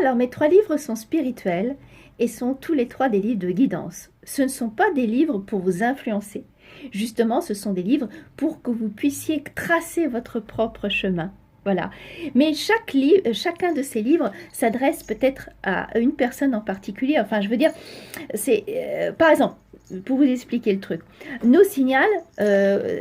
Alors, mes 3 livres sont spirituels et sont tous les 3 des livres de guidance. Ce ne sont pas des livres pour vous influencer. Justement, ce sont des livres pour que vous puissiez tracer votre propre chemin. Voilà. Mais chacun de ces livres s'adresse peut-être à une personne en particulier. Enfin, je veux dire, c'est par exemple, pour vous expliquer le truc, nos signals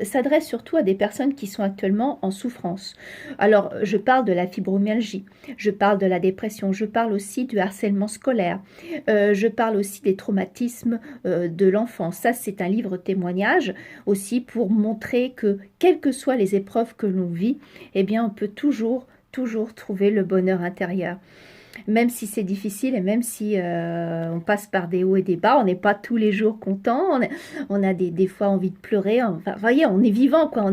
s'adressent surtout à des personnes qui sont actuellement en souffrance. Alors, je parle de la fibromyalgie, je parle de la dépression, je parle aussi du harcèlement scolaire, je parle aussi des traumatismes de l'enfance. Ça, c'est un livre témoignage aussi pour montrer que, quelles que soient les épreuves que l'on vit, eh bien, on peut toujours trouver le bonheur intérieur. Même si c'est difficile et même si on passe par des hauts et des bas, on n'est pas tous les jours content, on a des fois envie de pleurer. Enfin, vous voyez, on est vivant, quoi.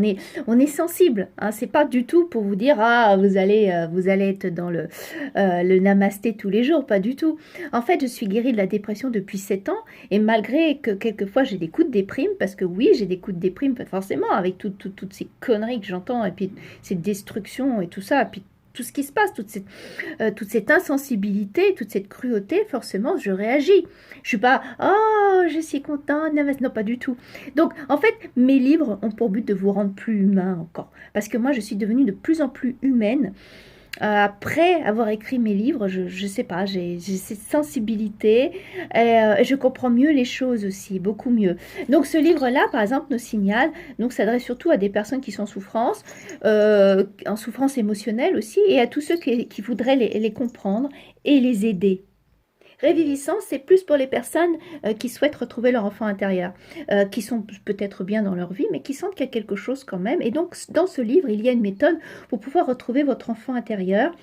On est sensible. Hein. C'est pas du tout pour vous dire ah vous allez être dans le namasté tous les jours, pas du tout. En fait, je suis guérie de la dépression depuis 7 ans et malgré que quelquefois j'ai des coups de déprime, parce que oui, j'ai des coups de déprime forcément avec toutes ces conneries que j'entends et puis ces destructions et tout ça, et puis tout ce qui se passe, toute cette insensibilité, toute cette cruauté, forcément, je réagis. Je suis pas, oh, je suis contente, non, pas du tout. Donc, en fait, mes livres ont pour but de vous rendre plus humain encore. Parce que moi, je suis devenue de plus en plus humaine. Après avoir écrit mes livres, je sais pas, j'ai cette sensibilité et je comprends mieux les choses aussi, beaucoup mieux. Donc ce livre-là, par exemple, Nos Signals, donc s'adresse surtout à des personnes qui sont en souffrance émotionnelle aussi, et à tous ceux qui voudraient les comprendre et les aider. Réviviscence, c'est plus pour les personnes qui souhaitent retrouver leur enfant intérieur, qui sont peut-être bien dans leur vie, mais qui sentent qu'il y a quelque chose quand même. Et donc, dans ce livre, il y a une méthode pour pouvoir retrouver votre enfant intérieur,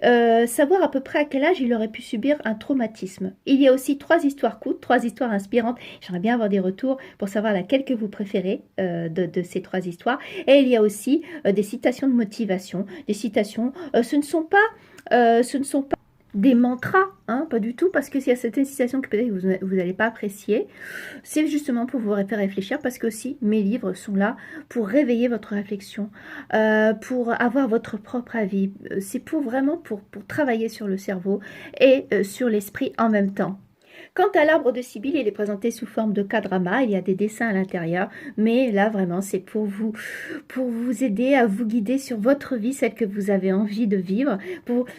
savoir à peu près à quel âge il aurait pu subir un traumatisme. Il y a aussi 3 histoires courtes, 3 histoires inspirantes. J'aimerais bien avoir des retours pour savoir laquelle que vous préférez de ces 3 histoires. Et il y a aussi des citations de motivation, des citations. Ce ne sont pas des mantras, hein, pas du tout, parce que s'il y a certaines citations que peut-être vous n'allez pas apprécier, c'est justement pour vous faire réfléchir, parce que aussi mes livres sont là pour réveiller votre réflexion, pour avoir votre propre avis. C'est pour travailler sur le cerveau et sur l'esprit en même temps. Quant à l'arbre de Sibylle, il est présenté sous forme de K-drama, il y a des dessins à l'intérieur, mais là vraiment c'est pour vous aider à vous guider sur votre vie, celle que vous avez envie de vivre,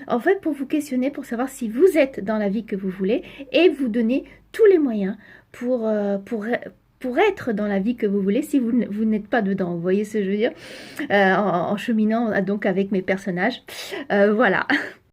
en fait pour vous questionner, pour savoir si vous êtes dans la vie que vous voulez et vous donner tous les moyens pour être dans la vie que vous voulez si vous n'êtes pas dedans. Vous voyez ce que je veux dire en cheminant donc avec mes personnages. Voilà.